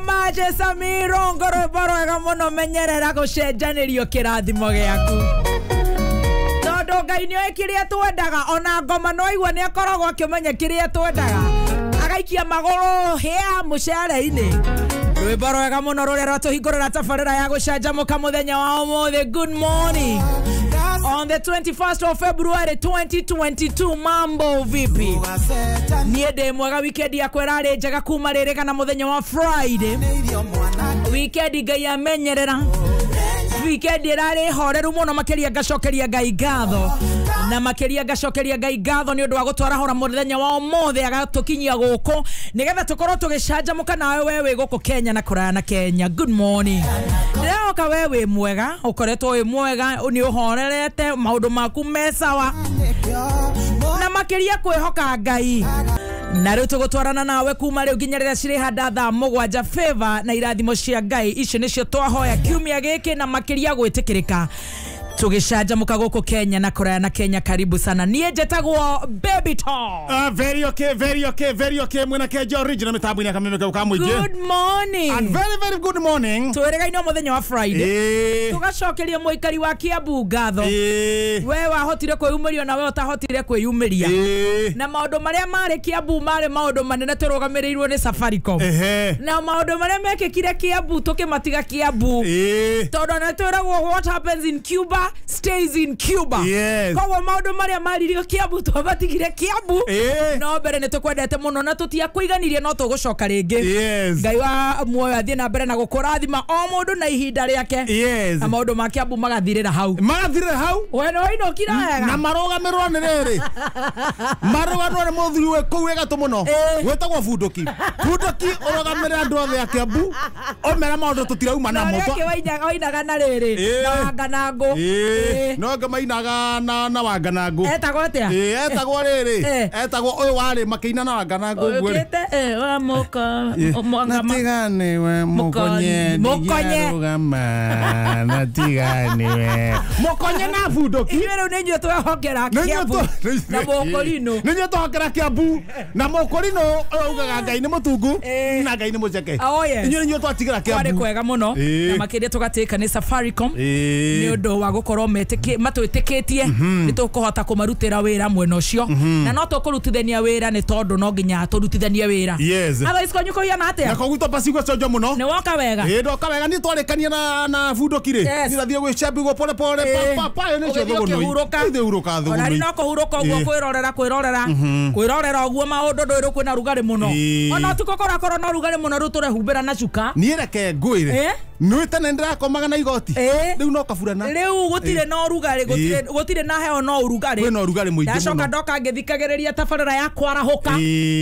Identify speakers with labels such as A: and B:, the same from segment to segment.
A: Maje Samiro ngoroboro ega muno menyerera gucenjanirio kirathimo giaku tondu Ngai ni oĩ kĩrĩa twendaga ona ngoma no igua ni akoragwo akĩmenya kĩrĩa twendaga agaikia magũrũ hĩa mũcere-inĩ rwĩmbo rwega muno rũrĩa rwatũhingũrĩra tabarĩra ya gũcanjamũka mũthenya wa ũmũthĩ. Good morning on the 21st of February 2022. Mambo vipi? Niĩ ndĩ mwega. Weekend yakwa ĩrarĩ njega kuma rĩrĩ kana mũthenya wa Friday. Weekend Ngai amenyerera. Weekend ĩrarĩ horeru mũno makĩria ngacokeria Ngai ngatho na makĩria ngacokeria Ngai ngatho nĩ ũndũ wa gũtwara hora mũthenya wa ũmũthĩ agatũkinyia gũkũ nĩgetha tũkorwo tũgĩcanjamũka nawe wewe gũkũ Kenya na kũraya na Kenya. Good morning. Ndĩroka wewe mwega ũkoretwo wĩ mwega nĩ ũhorerete maũndũ maku me sawa na makĩria kwĩhoka Ngai na rĩu tũgũtwarana nawe kuma rĩu nginya rĩrĩa cirĩhanda thaa mũgwanja. Favor na irathimo cia Ngai icio nĩcio twahoya kiumia gĩkĩ na makĩria gwĩtĩkĩrĩka tugishajamuka gũkũ Kenya na kũraya na Kenya. Karibu sana. Niĩ njĩtagwo Baby Talk.
B: Very okay. Mwena Keja original mitambo-inĩ akamemeka ukamũingĩ.
A: Good morning.
B: And very good morning.
A: Twĩrĩgaine mũthenya wa Friday. Tugacokeria mũikari wa Kiambu ngatho. We wahotire kwĩyumĩria na we ũtahotire kwĩyumĩria. Na maũndũ marĩa marĩ Kiambu marĩ maũndũ manene tũrũgamĩrĩirwo nĩ Safaricom. Na maũndũ marĩa mekĩkire Kiambu tũkĩmatiga Kiambu. Tondũ na twĩragwo what happens in Cuba stays in Cuba. Kwa maũndũ marĩa maririo Kiambu twabatigire Kiambu. No mbere nĩ tũkwendete mũno na tũtiakũiganirie no tũgũcoka rĩngĩ. Ngai wa muoyo athiĩ na mbere na gũkũrathima o mũndũ na ihinda rĩake. Na maũndũ ma Kiambu magathirĩra hau. We no inokira wega.
B: Na marũgamĩrwo nĩ rĩrĩ. Marũgamĩrwo nĩ mũthuri we kũu gatũ mũno. Wetagwo Bunduki. Bunduki ũrũgamĩrĩra andũ othe a Kiambu. Omera maũndũ tũtirauma na moto.
A: Na wainaga na rĩrĩ. Na Wanganangũ.
B: No ngamainaga na Wanganangũ.
A: Etagwo atĩa?
B: Etagwo rĩrĩ. Etagwo ũyũ warĩ makĩina na Wanganangũ ũguo rĩ.
A: Wa mũko.
B: Natigane we mũkonye.
A: Mũkonye.
B: Natigane we. Mũkonye na Bunduki.
A: Inyuĩ nĩ inyuĩ twehokera Kiambu na Mũkũrinũ.
B: Nĩ inyuĩ twehokera Kiambu na Mũkũrinũ ugaga Ngai nĩ mũtungu na Ngai nĩ mũceke. Inyuĩ nĩ twatigĩra Kiambu.
A: Kwarĩ kwega mũno na makĩria tũgatĩka nĩ Safaricom nĩ ũndũ wa gũkorwo matwĩtĩkĩtie nĩ tũkũhota kũmarutĩra wĩra mwena ũcio na no tũkũrutithania wĩra nĩ tondũ no nginya tũrutithanie wĩra. Otherwise konyu kũhiana atĩa?
B: Na kogwito pasi gũconjo mũno.
A: Nĩ woka wega.
B: Ndoka wega nĩ twarĩkania na Bunduki rĩ. Nĩthiĩ gwĩcambigwo pole papa nĩ cio thũgũnũ. Ithe uruka thũgũnũ.
A: Ona no kũhurũka ũguo kwĩrorera ũguo maũndũ ndũĩrũ kwĩna rugarĩ mũno. Ona tukũkorwo na rugarĩ mũno rĩu tũrehumbĩra na cuka.
B: Niĩ reke ngwĩre. Nĩ tene ndĩrakomaga na igoti. Rĩu no kaburana.
A: Rĩu gũtirĩ no rugarĩ gũtirĩ na heo no urugarĩ.
B: Kwĩna urugarĩ mũingĩ mũno.
A: Ndacoka ndoka ngĩthikagĩrĩria tabarĩra ya kwarahũka.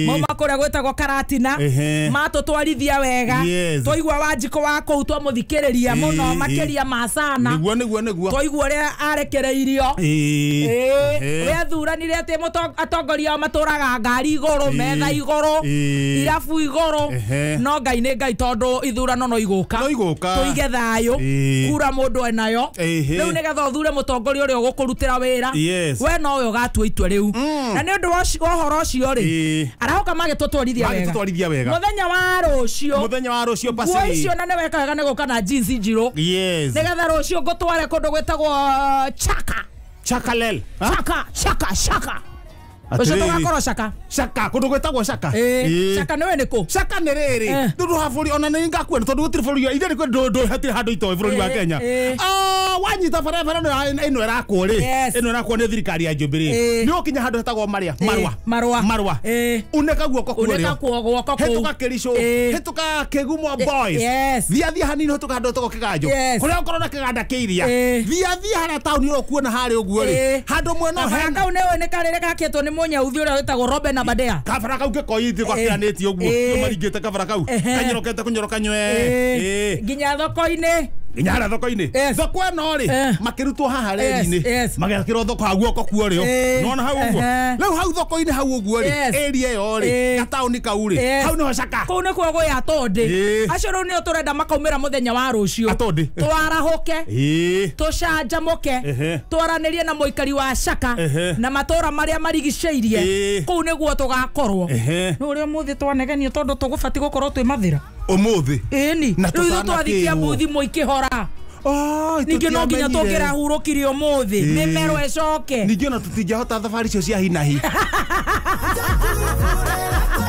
A: Mauma kũrĩa gwĩtagwo Karatina. Matũtwarithia wega. Twaigua Wanjikũ wa kũu twamũthikĩrĩria mũno makĩria ma sana.
B: Nĩguo.
A: Twaigua ũrĩa arekereirio. Ũrĩa thuranire atĩ atongoria ao matũraga ngari igũrũ, metha igũrũ, irabu igũrũ. No Ngai nĩ Ngai tondũ ithurano no igũka. Tũige thayũ. Kura mũndũ enayo. Rĩu nĩgetha ũthure mũtongoria ũrĩa ũgũkũrutĩra wĩra. We no we ũgatua itua rĩu. Na nĩ ũndũ wa ũhoro ũcio rĩ, arahoka magĩtũtwarithia wega. Mũthenya wa rũciũ pasi. Nguo icio na nĩ weka wega nĩ gũka na jeans njirũ. Nĩgetha rũciũ ngũtware kũndũ gwĩtagwo
B: Chakalel.
A: Chaka. Ũcio tũgakorwo Chaka.
B: Kũndũ gwĩtagwo Chaka.
A: Chaka nĩ we nĩ kũ?
B: Chaka nĩ rĩrĩ. Ndũndũ ha bũrũri ona nĩ ngakuona tondũ gũtirĩ bũrũri ithe nĩ ndũ hatirĩ handũ itoĩ bũrũri wa Kenya. Wanyita barabara ĩno ĩrakwo rĩ. Ĩno ĩrakwo nĩ thirikari ya Jubilee. Nĩ ũkinya handũ hetagwo Marwa. Uneka guoko kũrĩa. Hĩtũka Kericho. Hĩtũka Kĩgumo Boys. Thiathia hanini hĩtũka handũ hetagwo Kĩganjo. Kũrĩa ũkorwo na kĩganda kĩa iria. Thiathia harĩa taũni ũkuona harĩa ũguo rĩ. Handũ mwena
A: hena. Kau nĩ karĩrĩ gakĩtwo nĩ mũnyauthi ũrĩa wĩtagwo Robben na Badea.
B: Kabara kau gĩkoithi gwakiranĩtie ũguo. Maringĩte kabara kau. Kanyũrũkete kũnyoroka nywe.
A: Nginya thoko-inĩ.
B: Inyara thoko-inĩ. Thoko ĩno rĩ makĩrutwo haha reri-inĩ. Magĩakĩrwo thoko ha guoko kuo rĩo. Nona hau ũguo. Rĩu hau thoko-inĩ hau ũguo rĩ. Area ĩyo rĩ. Gataũni kau rĩ. Hau nĩho Chaka.
A: Kũu nĩkuo gwĩ atondĩ. Acio rĩu nĩo tũrenda makaumĩra mũthenya wa rũciũ.
B: Atondĩ.
A: Twarahũke. Tũcanjamũke. Twaranĩrie na mũikari wa Chaka. Na matũra marĩa marigicĩirie. Kũu nĩguo tũgakorwo. Nĩ ũrĩa mũthĩ twanegenio tondũ tũgũbati gũkorwo twĩ mathĩra.
B: umuthi
A: eni riu twathikia mbuthi muikihora ningi no nginya tungera hurukire umuthi mimero ecoke
B: ningi ona tutingihota thabari cio cia hinahi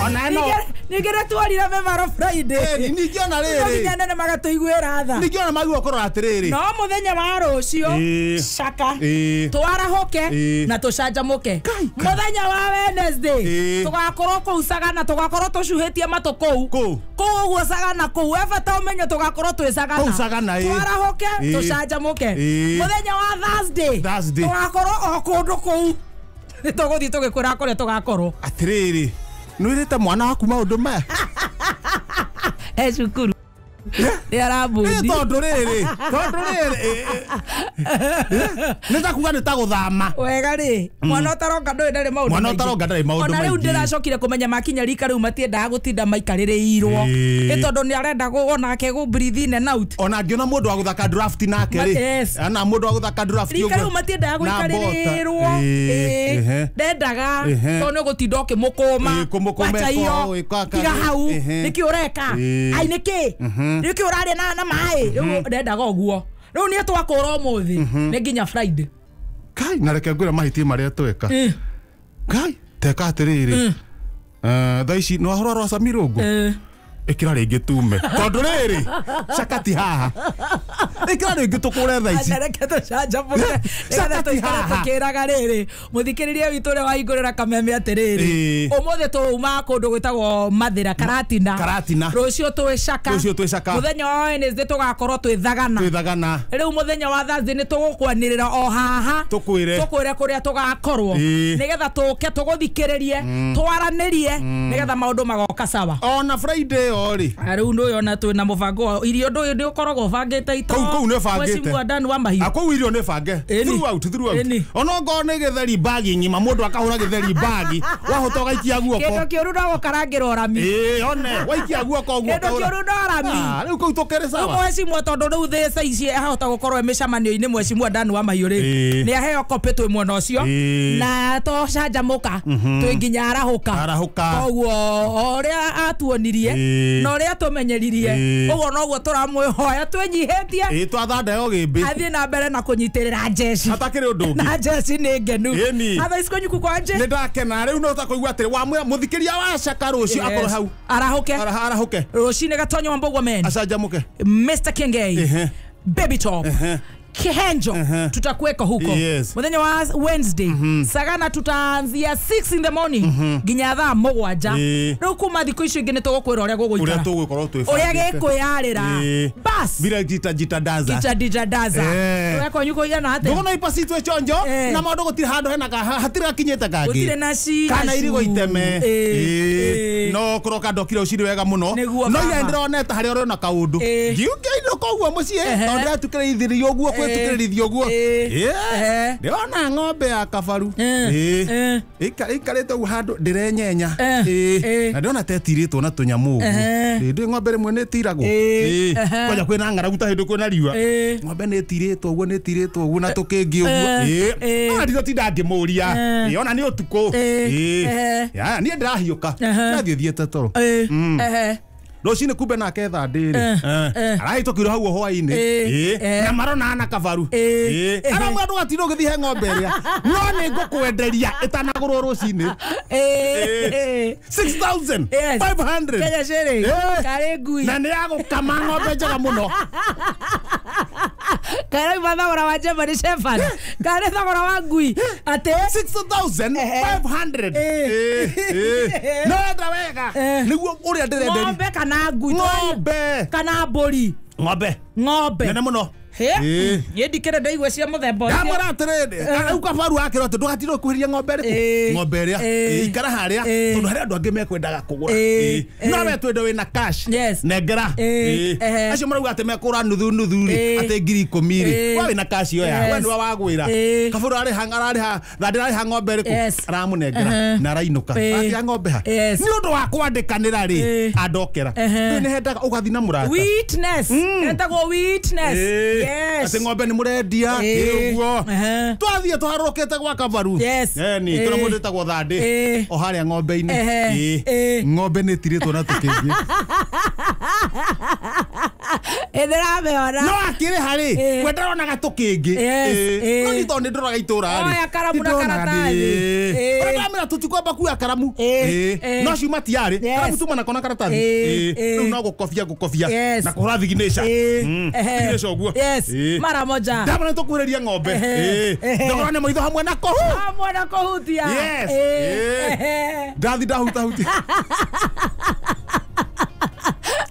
B: ona no
A: nigera twarira memaro Friday
B: ningi ona riri
A: nginya nene magatuiguira tha
B: ningi ona magua korora atiriri
A: no muthenya wa rucio shaka twarahoke na tucanjamuke muthenya wa Wednesday tugakorwo kuu Sagana tugakorwo tucuhitie matu kuu uguo Sagana kuu ebata umenye tugakorwo twi Sagana twarahoke tucanjamuke muthenya wa Thursday tugakorwo o kundu kuu tuguthii tugikwira kuria tugakorwo
B: atiriri nwirite mwana waku maundu maya
A: cukuru ni arabundi
B: tondu riri nita kuga ni ta guthama
A: wega ri mwana utaronga ndui ndari maundu
B: mwana utaronga ndari maundu
A: ona riu ndiracokire kumenya makinya rika riu matiendaga gutinda maikaririirwo ni tondu ni arenda onake gu breathe in and out
B: ona ngiona mundu wa guthaka draft nake ri ana mundu wa guthaka draft
A: rika riu matiendaga guikaririrwo ndendaga tondu gutinda ukimukuma wacha iyo tiga hau niki ureka ai niki urari na mai riu ndendaga oguo riu ni twakura umuthi ni nginya Friday
B: kai na reke ngwira mahitie maria tweka kai teka atiriri thaici no ahora ro Samirongo ikira ringi tume tondu riri cakati haha ikira ringi tukure thaici
A: reke tucanjamuke cakati haha tukiraga riri muthikiririe witu ri wahingurira kameme atiriri umuthi tuma kundu gwitagwo Mathira Karatina rucio twi Caka muthenya wa Wednesday tugakorwo twi Thagana riu muthenya wa Thursday ni tugukwanirira o haha tukwire kuria tugakorwo nigetha tuke tuguthikiririe twaranirie nigetha maundu magoka sawa
B: ona Friday ori
A: riu ndu yona twina mubango irio ndu ndi ukoragwo bangite ito
B: kou ne bangite
A: mweci ndani wa mahiu
B: akwa irio ne bange throughout ona ngo ne getheri bagi nyima mundu akahura getheri bagi wahota gaikia guoko
A: kendo kiuru ndo karangira orami
B: one waikia guoko guoko
A: kendo kiuru ndo orami
B: riu kou tukere sawa
A: mweci tondu ndu thesa ici ahota gukorwo emecamanio-ini mweci ndani wa mahiu ri ni aheo kopi twi mwena ucio na tocanjamuka twi nginya arahuka koguo oria atuonirie no ria tumenyeririe uguo noguo turamwihoya twenyihitie
B: twathandeo gimbi
A: athie na mbere na kunyitirira jeshi
B: atakiri undu ungi
A: na jeshi ni ngenu atha isiko nyuku kwanje
B: ni ndakena riu no takoigua atiri wa muthikiria wa Caka rucio akoro hau arahuke
A: rucio ni gatonyo mbogwa men
B: acanjamuke
A: Mr. Kingay Baby Top Kihenjo tutakuweka huko muthenya wa Wednesday Sagana tutaanzia 6 in the morning nginya thaa 7 riu kuma thikũ icio ingĩ nĩtũgũkwĩra ũrĩa gũgũikara ũrĩa gĩkwĩyarĩra bas
B: bila jita daza
A: twekwo nyuko yana atĩ
B: ndũgona ipacitwe chonjo na maũndũ gũtirĩ handũ hena hatirĩ gakinyĩte kangĩ
A: gũtirĩ na ci
B: kana irigo iteme no kũroka ndokire ũciri wega mũno no ya ndĩroneta harĩa ũrĩ na kaũndũ ngiũkĩinĩ koguo mũciĩ tondũ ndĩratukĩrĩithirio ũguo kwĩtukĩrĩrithio ũguo ndĩrona ng'ombe ya kabaru ĩikarĩte ũguo handũ ndĩrenyenya na ndĩrona tetirĩtwo na tũnyamũ ũguo ndĩ ng'ombe rĩmwe nĩtiragwo kwaja kwĩna ng'aragu ta hĩndĩ kwĩna riũa ng'ombe nĩtirĩtwo ũguo na tũkĩngĩ ũguo ndĩrotinda ngĩmũria ona nĩ ũtukũ niĩ ndĩrahiũka nathiĩ thiĩte toro Roshine kumbe nake tha ndiri arahitũkirwo hau hwainĩ na marona na kabaru ara mwandu gatiro gĩthiĩ he ng'ombe ĩrĩa no nĩ ngũkwenderia ĩtanagũrwo rũcinĩ 6,500
A: Kenya shilling kare ngui
B: na nĩ yagũkama ng'ombe njega mũno
A: kare thogora wa German Shepherd kare thogora wa ngui ate
B: 6,500 no enda wega nĩguo ũrĩa ndĩrenderia
A: ng'ombe kana ngui kana mbũri ng'ombe
B: nene mũno
A: yendikire ndaigua cia muthemba ucio
B: ndamwĩra atĩrĩrĩ rĩu kabaru akĩrwo atĩ ndũgatirwo kwĩrĩa ng'ombe ĩrĩkũ ng'ombe ĩrĩa ikara harĩa tondũ harĩa andũ angĩ mekwendaga kũgũra no we twende wĩna cash nengera acio marauga atĩ mekũgũra nuthu rĩ atĩ 10,000 we wĩna cash ĩyo ya we nĩwe wagwĩra kabaru ararĩha na ndĩrarĩha ng'ombe ĩrĩkũ aramũnengera na arainũka atia ng'ombe ha nĩ ũndũ wa kwandĩkanĩra rĩ andokera rĩu nĩ hendaga ũgathi na mũrata
A: witness etagwo witness
B: ati ng'ombe nĩ mũrendia ũguo twathiĩ twarũkĩte gwa kabaru ni tũra mũndũ tagwo Thandi o harĩa ng'ombe-inĩ ng'ombe nĩ tirĩtwo na tũkĩngĩ
A: Edera meona.
B: No akire hari. Kwendera ona gatu kingi. No ni tonde ndoraga itura ari.
A: Oya karamu na karatathi.
B: Ora mera tutikwamba kuya karamu. No ciuma tiari. Karamu tuma na kona karatathi. No no gukofia na kuhura thignature. Thignature guo.
A: Mara moja.
B: Ndabona tukureria ng'ombe. Ndogora ne moitho hamwe na kohu.
A: Hamwe na kohutia.
B: Ndathi ndahuta huti.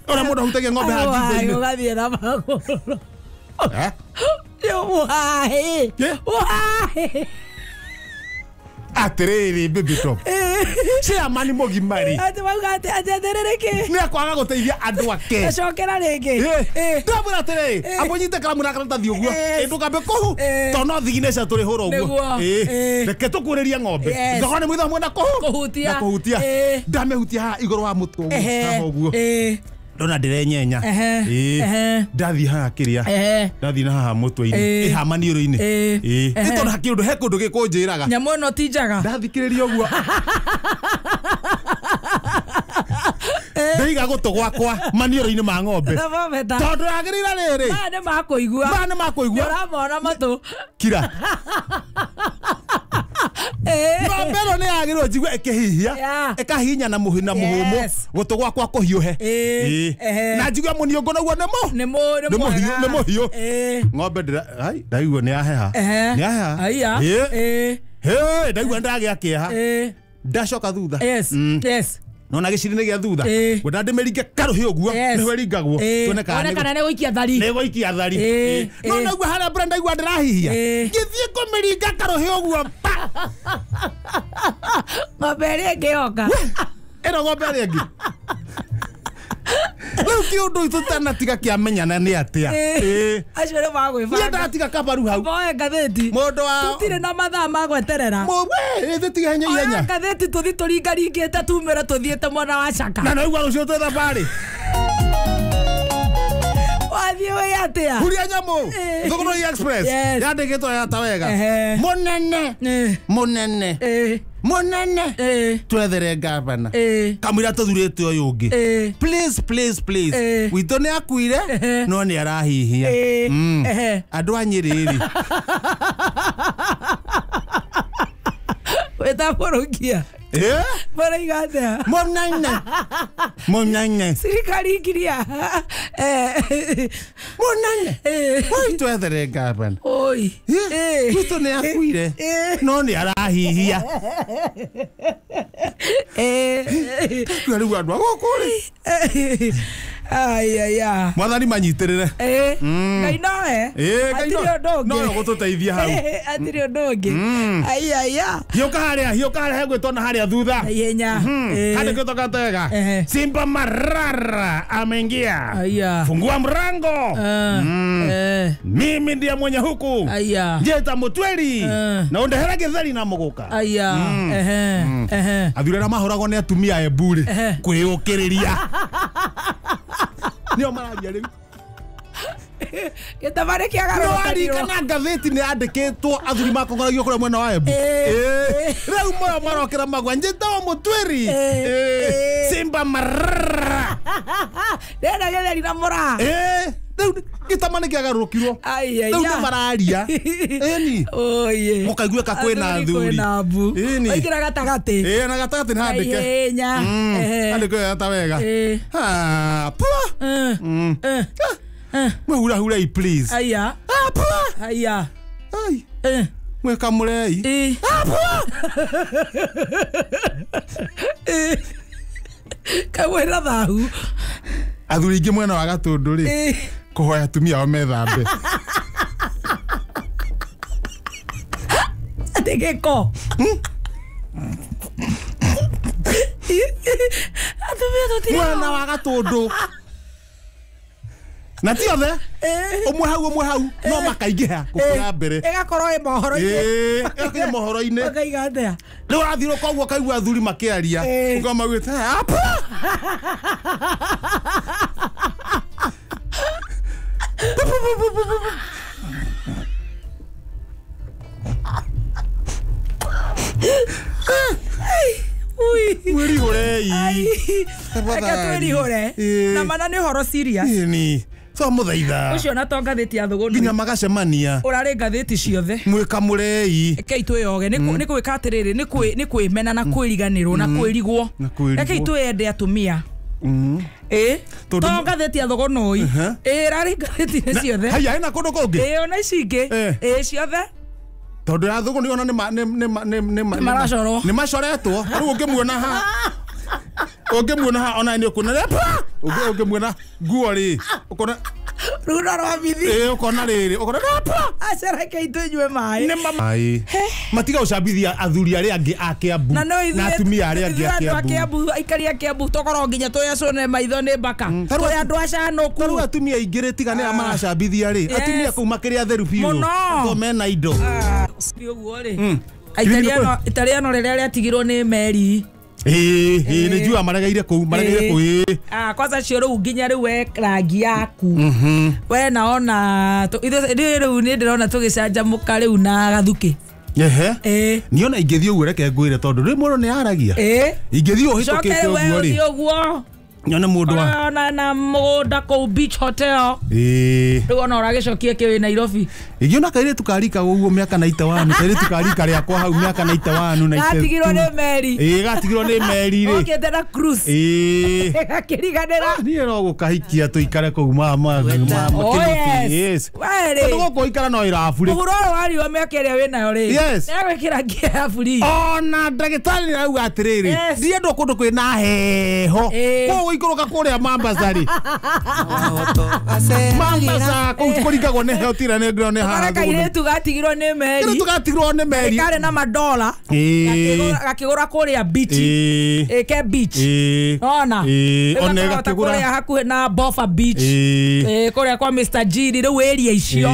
B: Ora mundu ahutagia ng'ombe hadi
A: thĩinĩ. Ũgathiĩ na magũrũ. Wahĩ.
B: Atiriri baby top. Chairman Mogimari.
A: Ati wauga ati atherereke.
B: Ni akwaga guteithia andu ake.
A: Acokera ringi.
B: Ndamura atiriri. Abonyite karamu na karatathi uguo. Ndukambe kuhu. Tono thiginature turi hura uguo. Reke tukuriria ng'ombe. Thogora ni mwitho hamwe na kuhu.
A: Kuhutia.
B: Na kuhutia. Ndamehutia ha iguru wa mutu. Haha uguo. Ndona ndirenyenya. Ndathi haha kiria. Ndathi na haha mutwe-ini. Ha maniũrũ-ini. Ni tondu hakiundu he kundu gikunjiraga.
A: Nyamu ĩno ti njega.
B: Ndathikiriria uguo. Ndaiga gutu gwakwa maniũrũ-ini ma ng'ombe. Tondu agirira riri.
A: Maya nĩ makũigua.
B: Maya nĩ makũigua.
A: Ũramona matũ.
B: Kira. Ng'ombe ĩno nĩ yagĩrĩirwo njigue ĩkĩhihia. Ĩkahihinya na mũhũmũ. Gutu gwakwa kũhiũhe. Na njigue mũniũngũ naguo nĩ mũhiũ. Ng'ombe ndaigua nĩ yaheha. Nĩ yaheha.
A: Aya.
B: Ndaigua ndagĩa kĩeha. Ndacoka thutha. Nona giciri-inĩ gĩa thutha. Ngwenda ndĩmĩringe karũhĩ ũguo. Nĩho ĩringagwo. Tuone
A: kana nĩ gũikia thari.
B: Nĩ gũikia thari. No naigua harĩa mbere ndaigua ndĩrahihia. Ngĩthiĩ kũmĩringa karũhĩ ũguo.
A: Ng'ombe ĩrĩa ĩngĩ yoka.
B: Ĩno ng'ombe ĩrĩa ĩngĩ. Rĩu kĩũndũ tũtanatiga kĩamenyana nĩ atĩa.
A: Acio nĩ magwĩbanga.
B: Niĩ ndatiga kabaru hau.
A: Moe ngathĩti.
B: Mũndũ wa
A: tũtirĩ na mathaa ma gweterera.
B: Thĩtiga henya ihenya.
A: Ngathĩti tũthi tũringaringĩte tumĩre tũthiĩte mwena wa Caka.
B: Na naigua rũciũ twĩ thabarĩ.
A: Wathiĩ wĩ atĩa?
B: Huria nyamũ. Thũgũrũ Express. Yandĩkĩtwo yata wega. Mũnene. Twethere ngavana. Kamwĩra tũthurĩte ũyũ ũngĩ. Please. Witũ nĩ akuire no nĩ arahihia. Andũ a Nyĩrĩ-rĩ.
A: Wĩtabũrũkia. Maraiga atĩa?
B: Mũnene.
A: Sirikari ikiria.
B: Mũnene. Oi twethere ngavana.
A: Oi.
B: Witũ nĩ akuire no nĩ arahihia. Rĩu andũ a gũkũ-rĩ. Aya. Mwathani manyitĩrĩre.
A: Ngai nowe. Atirĩ ũndũ ũngĩ.
B: No gũtũteithia hau.
A: Atirĩ ũndũ ũngĩ. Aya.
B: Hiũka harĩa hegwĩtwo na harĩa thutha.
A: Ihenya.
B: Handĩkĩtwo gatega. Simba Marara ameingia. Fungua mrango. Mimi ndiye mwenye huku. Njeta Mũtweri. Na ũndehere gĩtheri na mũgũka. Athuri arĩa mahũragwo nĩ atumia Embu-rĩ kwĩũkĩrĩria. Nĩo mararia rĩu.
A: Gĩtabarĩ kĩagarũrũkanirwo.
B: Kana ngathĩti nĩ yandĩkĩtwo athuri makongoragio kũrĩa mwena wa Embu. Rĩu moyo marokĩra magwa njĩtagwo Mũtweri. Simba Marara.
A: Ndĩrenda gĩtheri na mũra.
B: Rĩu gĩtama nĩ kĩagarũrũkirwo. Rĩu nĩ mararia. Ĩni. Mũkaiguĩka kwĩna athuri.
A: Waingĩra gatagatĩ.
B: Na gatagatĩ nĩ handĩke.
A: Ihenya.
B: Handĩke yata wega. Mwĩhurahurei please.
A: Aya.
B: Mwĩkamũrei.
A: Kawĩra thahu.
B: Athuri ingĩ mwena wa Gatũndũ-rĩ kũhoya atumia ao methambe.
A: Atĩ gĩko. Atumia tũtirĩ
B: mwena wa Gatũndũ. Na ti othe. Ũmwe hau no makaingĩha gũkĩra mbere.
A: Ĩgakorwo ĩ mohoro-inĩ.
B: Ĩgakorwo mohoro-inĩ.
A: Ũkaiga atĩa?
B: Rĩu ũrathiũrũka ũguo kaigua athuri makĩaria. Ũkamauĩte mwĩrihũrei.
A: twiri hore na mana ni horo serious
B: ni so muthaitha
A: ucio na to ngathiti ya thugu
B: nginya magacemania
A: urari ngathiti ciothe
B: mwika murei
A: reke itwiyoge ni kwika atiriri ni kwimena na kwiriganirwo na kwirigwo reke itwiyende atumia to ngathiti ya thugu noi rari ngathiti ni ciothe
B: haya ina kundu kungi
A: ona icingi ciothe
B: tondu ya thugu ni ona ni
A: maracorwo
B: ni macoretwo riu ungimuona ha ungimuona ha ona ni ukuna ungimuona nguo ri ukona
A: rura rwa bithi
B: ukona riri ukona
A: acereke itwenywe mai
B: ai matiga ucambithia athuri ari angi a Kiambu na atumia ari angi a
A: Kiambu aikari a Kiambu tokoro nginya tuyacone maitho ni mbaka turi andu acanuku
B: taru atumia ingire tigane amaracambithia ri atumia kau makiri atheru biu to mena indo
A: uguo ri italiano riria riatigirwo ni Meri
B: ni jua maregeire ku
A: kwanza cio riu nginya riu we rangi yaku we naona riu ni ndirona tugicanjamuka riu na gathuki
B: niona ingithii uguo reke ngwire tondu ri muno ni aragia ingithii uhitukite uguo ri nyone mundu na mugunda ku beach hotel riu ona uragicokie kiwi Nairobi ingiona kaire tukarika uguo miaka na itawanu kaire tukarika riakwa hau miaka na itawanu na
A: gatigirwo ni Meri
B: gatigirwo ni Meri ri
A: okete na cruise gakiriganira
B: ni ro gukahikia tuikare ku mama yes were ndo guikara no irabu ri
A: uhuro wari wa miaka ria winayo ri egwikira ngia buri
B: ona ndagitari rau atiriri ndie ndo kundu kwina heho ikoroka kuria Mombasa ri Mombasa kuringagwo ne hotira ne grone ha
A: kaire tugatigirwo ni Meri kare na madola gakigura kuria beach ke beach ona ona gakigura hakuhe na Bofa beach kuria kwa Mr G riu area icio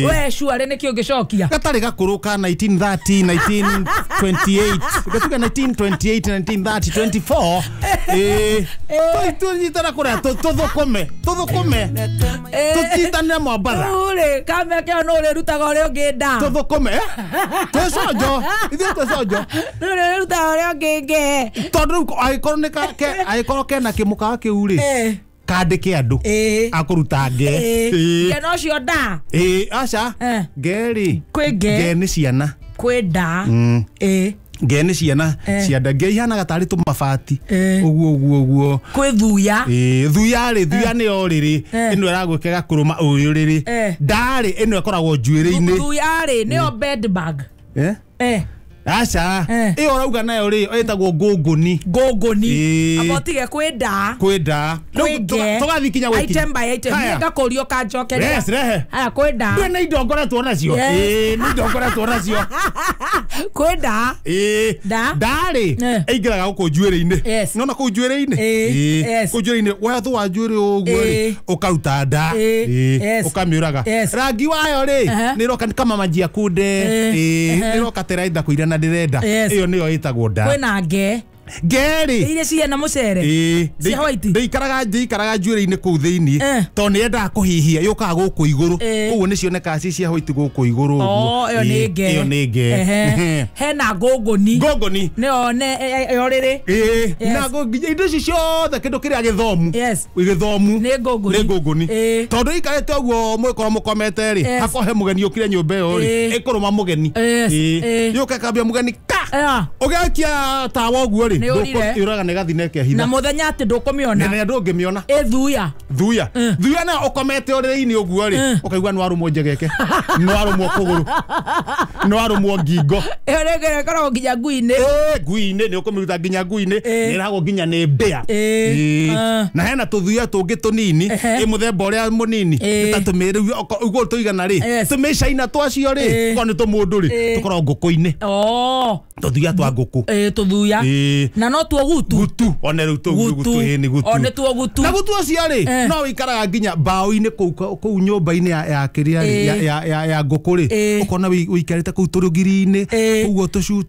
A: we sure ni kio gicokia
B: gatari gakuruka 1930 1928 gatuka 1928 1930 24 tunyitana kuria tuthukome tutitane Mombasa
A: ule kame ke no le rutaga ore ngenda
B: tuthukome twecojo ithe twecojo
A: no rutaga ore ngenge
B: tondu aikorwo kena kimuka kiuri kandike andu akuruta nge
A: no cio nda
B: aca ngeri
A: nge
B: ni ciana
A: kwi nda
B: nge ni ciana cianda nge ihanaga tari tumabati uguo
A: kwi thuya
B: thuya ni o riri ino iragwikega kuruma uyu riri ndari ino ikoragwo njuiri-ini
A: thuya ri ni o bed bag
B: aca iyo rauga nayo ri etagwo ngunguni abotige kwi nda tugathi kinya gwiki
A: item by item ngakurio kanjokeria
B: yes rehe
A: aya kwi nda
B: ndwe na indo ngoretwo nacio ni indo ngoretwo nacio
A: kwi nda
B: ndari ingiraga guku njuiri-ini nona ku njuiri-ini ku njuiri-ini wathu wa njuiri uguo ri ukauta nda ukamiuraga rangi wayo ri ni roka kama majia kunde ni roka teraida kuira na ndirenda iyo niyo itagwo nda
A: kwina ngeri ile cia na mucere cia white
B: ndikaraga njuiri-ini ku thiini to ni enda kuhihia yukaga guku iguru uguo ni cioneka cia white guku iguru uguo iyo ni nge
A: hena ngunguni ni one yo riri
B: na nginya indo ici ciothe kindu kiria githomu
A: ni ngunguni
B: tondu ikarete uguo mwikoro mukomete ri hakohe mugeni ukire nyumba iyo ri ikuruma mugeni yuka kambia mugeni ugekia tawa uguo ri uraga ne gathine ke hitha
A: na muthenya ati ndukumiona
B: ne ndungimiona thuya na ukomete oriri-ini uguo ri ukaigua nwarumwo njegeke nwarumwo kuguru nwarumwo ngingo
A: erege korwo nginya ngui-ini
B: ni ukumiruta nginya ngui-ini ni rago nginya ni mbea na hena tuthuya tungi tunini muthemba uria munini tatumiru uguo tuigana ri tumicaina twacio ri ko ni tumundu ri tukorwo nguku-ini tuthuya twa nguku
A: tuthuya na no tuo gutu
B: one riu tu gutu ni gutu
A: one tuo gutu
B: na gutu cio ri no ikaraga nginya bao-ini kuu nyumba-ini ya kiria ya nguku ri ukona wikarite kuu turugiri-ini uguo tucu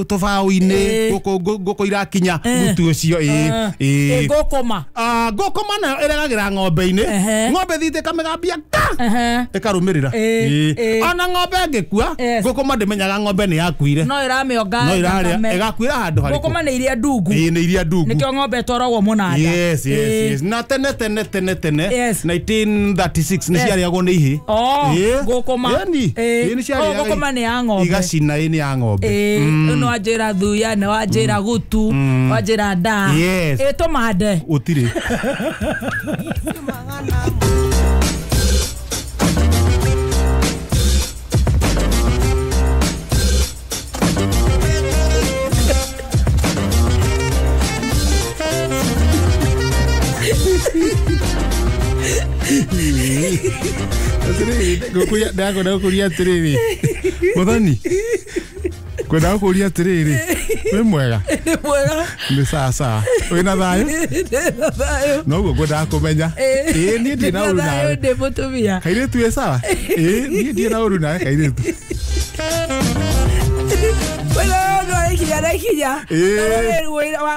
B: tubao-ini nguku irakinya gutu ucio ngukoma nayo iregagira ng'ombe-ini ng'ombe thite kamegambia ikarumirira ona ng'ombe ngikua ngukuma ndimenyaga ng'ombe ni yakuire
A: no iramionga gũitanga
B: no iraria igakwira handu hari
A: ngũkũma nĩ iria ndungu
B: nĩ iria ndungu
A: nĩkĩo ng'ombe twaragwo mũnanda
B: yes na tene 1936 nĩ ciarĩagwo nĩ ihĩ
A: ngũkũma ngũkũma nĩ ya ng'ombe
B: igacina nĩ ya ng'ombe
A: no wanjĩra thuya nĩ wanjĩra gutu wanjĩra nda tũmande
B: ũtirĩ Ndakona kuria atiriri muthoni kwenda kuria atiriri we mwega ni sasa wina thayo no guo kwenda kumenya ni ndi na uru nawe
A: ndi mutumia
B: kairitu we sawa ni ndi na uru nawe kairitu
A: ikinya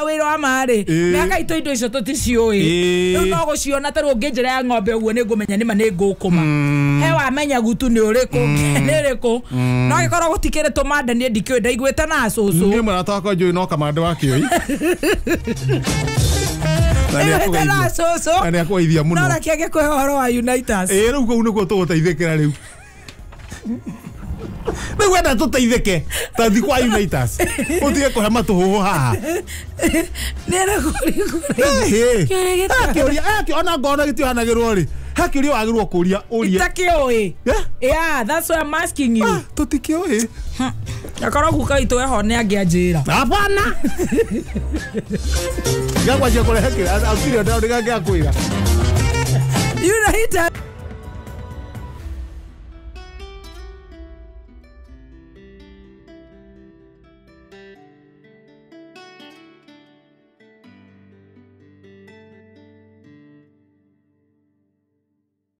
A: wĩra wa marĩ mĩaka itũ indo icio tũticiũĩ rĩu no gũciona tarĩ ũngĩnjĩra ya ng'ombe ũguo nĩ ngũmenya nĩma nĩ ngũkũma he wamenya gutu nĩ ũrĩkũ nĩ ĩrĩkũ no gĩkorwo gũtikĩrĩ tũmande niĩ ndikĩũĩ ndaiguĩte na cũcũ
B: niĩ mũrata wakwa njũĩ no kamande wa kĩoi
A: na cũcũ
B: na nĩakũgeithia mũno
A: no reke ngĩkũhe ũhoro wa Unitas
B: rĩu kũu nĩkuo tũgũteithĩkĩra rĩu nĩ wenda tũteithĩke ta thi kwa Unitas ũtige kũhe matũhũhũ haha ona ngona gĩtiohanagĩrwo rĩ he kĩũria wagĩrĩirwo kũria ũrie
A: itakĩũĩ that's why I'm asking you
B: tũtikĩũĩ
A: akorwo guka itũ eho nĩ angĩanjĩra
B: hapana gakwanjia kũrehe kĩrĩa acirio ndĩgakĩakwĩra
A: Unitas